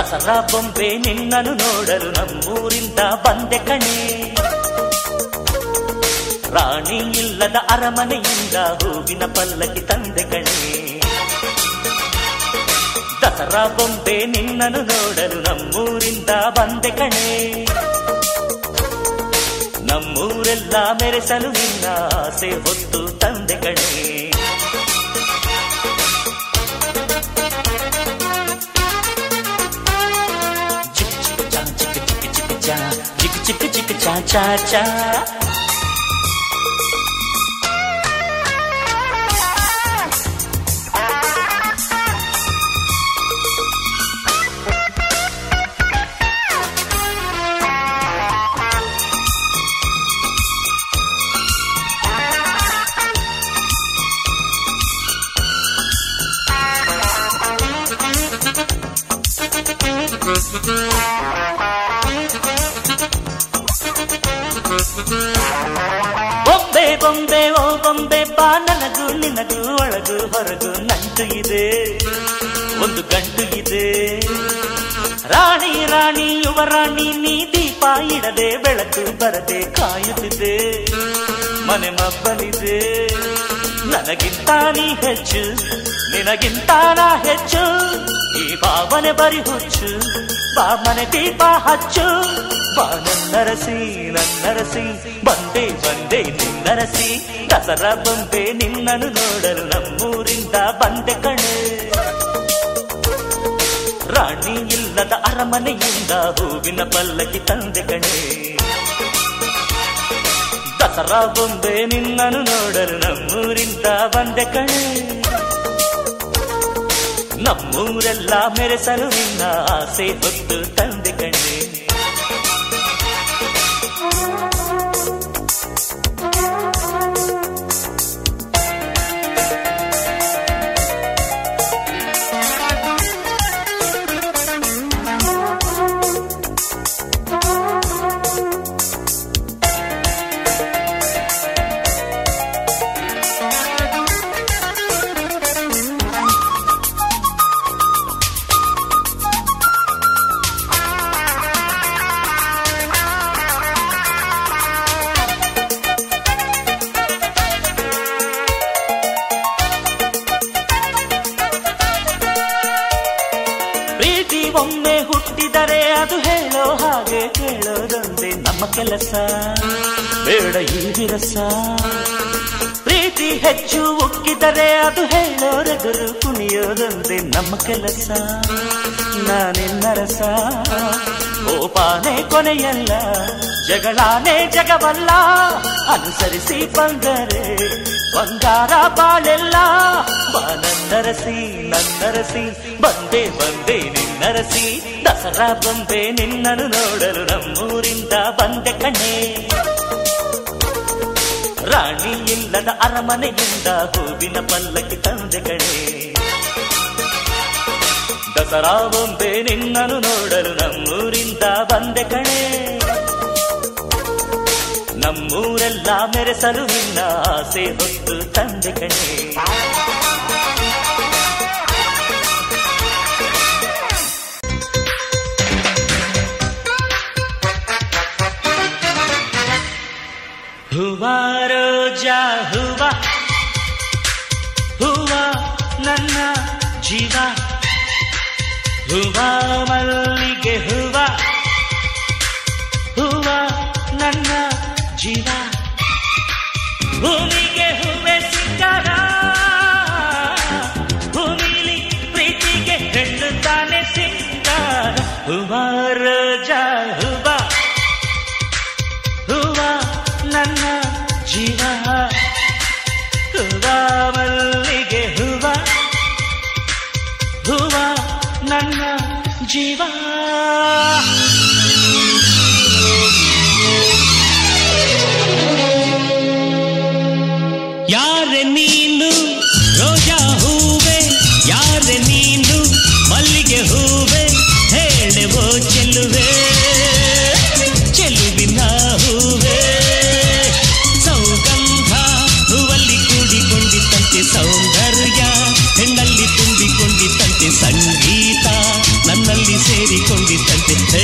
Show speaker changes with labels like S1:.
S1: ದಸರಾ ಬೊಂಬೆ ನಿನ್ನನ್ನು ನೋಡಲು ನಮ್ಮೂರಿಂದ ಬಂದೆ ಕಣೆ. ರಾಣಿ ಇಲ್ಲದ ಅರಮನೆಯಿಂದ ಹೂವಿನ ಪಲ್ಲಕ್ಕಿ ತಂದೆ ಕಣೆ. ದಸರಾ ಬೊಂಬೆ ನಿನ್ನನ್ನು ನೋಡಲು ನಮ್ಮೂರಿಂದ ಬಂದೆ ಕಣೆ. ನಮ್ಮೂರೆಲ್ಲ ಮೆರೆಸಲು ನಿನ್ನ ಆಸೆ ಹೊತ್ತು ತಂದೆ ಕಣೆ. ಚಿಕ್ಕ ಚಿಕ್ಕ ಚಿಕ್ಕ ಚಾ ಚಾ ಚಾ ಬೊಂಬೆ ಬೊಂಬೆ ಓ ಬೊಂಬೆ ಬಾ, ನನಗೂ ನಿನಗೂ ಒಳಗೂ ಹೊರಗೂ ನಂಟು ಇದೆ, ಒಂದು ಗಂಟು ಇದೆ. ರಾಣಿ ರಾಣಿ ಯುವರಾಣಿ ನೀ ದೀಪ ಇಡದೆ ಬೆಳಕು ಬರದೆ ಕಾಯುತ್ತಿದೆ, ಮನೆ ಮಬ್ಬಲಿದೆ. ನನಗಿಂತ ನೀ ಹೆಚ್ಚು, ನಿನಗಿಂತ ನಾ ಹೆಚ್ಚು, ಈ ಭಾವನೆ ಬರಿ ಹುಚ್ಚು, ಬಾ ಮನೆ ದೀಪ ಹಚ್ಚು. ಬಾ ನನ್ನರಸಿ ನನ್ನರಸಿ, ಬಂದೆ ಬಂದೆ ನಿನ್ನರಸಿ. ದಸರಾ ಬೊಂಬೆ ನಿನ್ನನ್ನು ನೋಡಲು ನಮ್ಮೂರಿಂದ ಬಂದೆ ಕಣೆ. ರಾಣಿ ಇಲ್ಲದ ಅರಮನೆಯಿಂದ ಹೂವಿನ ಪಲ್ಲಕ್ಕಿ ತಂದೆ ಕಣೆ. ದಸರಾ ಬೊಂಬೆ ನಿನ್ನನ್ನು ನೋಡಲು ನಮ್ಮೂರಿಂದ ಬಂದೆ ಕಣೆ. ನಮ್ಮೂರೆಲ್ಲ ಮೆರೆಸಲು ನಿನ್ನ ಆಸೆ ಹೊತ್ತು ತಂದೆ ಕಣೆ. ಒಮ್ಮೆ ಹುಟ್ಟಿದರೆ ಅದು ಹೇಳೋ ಹಾಗೆ ಕೇಳೋದೊಂದೇ ನಮ್ಮ ಕೆಲಸ, ಬೇಡ ಈ ವಿರಸ. ಪ್ರೀತಿ ಹೆಚ್ಚು ಉಕ್ಕಿದರೆ ಅದು ಹೇಳೋರೆದುರು ಕುಣಿಯೋದೊಂದೇ ನಮ್ಮ ಕೆಲಸ. ನಾನಿನ್ನರಸ ಕೋಪಾನೇ ಕೊನೆಯಲ್ಲ, ಜಗಳಾನೇ ಜಗವಲ್ಲ. ಅನುಸರಿಸಿ ಬಂದರೆ ಬಂಗಾರ ಬಾಳೆಲ್ಲ. ಬಾ ನನ್ನರಸಿ ನನ್ನರಸಿ, ಬಂದೆ ಬಂದೆ ನಿನ್ನರಸಿ. ದಸರಾ ಬೊಂಬೆ ನಿನ್ನನ್ನು ನೋಡಲು ನಮ್ಮೂರಿಂದ ಬಂದೆ ಕಣೆ. ರಾಣಿ ಇಲ್ಲದ ಅರಮನೆಯಿಂದ ಹೂವಿನ ಪಲ್ಲಕ್ಕಿ ತಂದೆ ಕಣೆ. ದಸರಾ ಬೊಂಬೆ ನಿನ್ನನ್ನು ನೋಡಲು ನಮ್ಮೂರಿಂದ ಬಂದೆ ಕಣೆ. ನಮ್ಮೂರೆಲ್ಲ ಮೆರೆಸಲು ನಿನ್ನ ಆಸೆ ಹೊತ್ತು ತಂದೆ ಕಣೆ. ಹೂವ ರೋಜಾ ಹೂವ, ಹೂವ ನನ್ನ ಜೀವ. ಹೂವ ಮಲ್ಲಿಗೆ ಹೂವ, ಹೂವ ನನ್ನ ಜೀವ. ಭೂಮಿಗೆ ಹೂವೆ ಸಿಕ್ಕಾರ, ಭೂಮಿಲಿ ಪ್ರೀತಿಗೆ ಹೆಣ್ಣು ತಾನೆ ಸಿಕ್ಕಾರ. ಹೂವ ರೋಜಾ ಹೂವ, ಹೂವ ನನ್ನ ಜೀವ. ಹೂವ ಮಲ್ಲಿಗೆ ಹೂವ, ಹೂವ ನನ್ನ ಜೀವ. ಯಾರೆ ನೀನು ರೋಜಾ ಹೂವೆ, ಯಾರೆ ನೀನು ಮಲ್ಲಿಗೆ ಹೂವೆ, ಹೇಳೆವೋ ಚೆಲುವೆ ಚೆಲುವಿನ ಹೂವೆ. ಸೌಗಂಧ ಹೂವಲ್ಲಿ ಕೂಡಿಕೊಂಡಿದ್ದಂತೆ ಸೌಂದರ್ಯ, ಹೆಣ್ಣಲ್ಲಿ ತುಂಬಿಕೊಂಡಿದ್ದಂತೆ ಸಂಗೀತ ನನ್ನಲ್ಲಿ
S2: ಸೇರಿಕೊಂಡಿದ್ದಂತೆ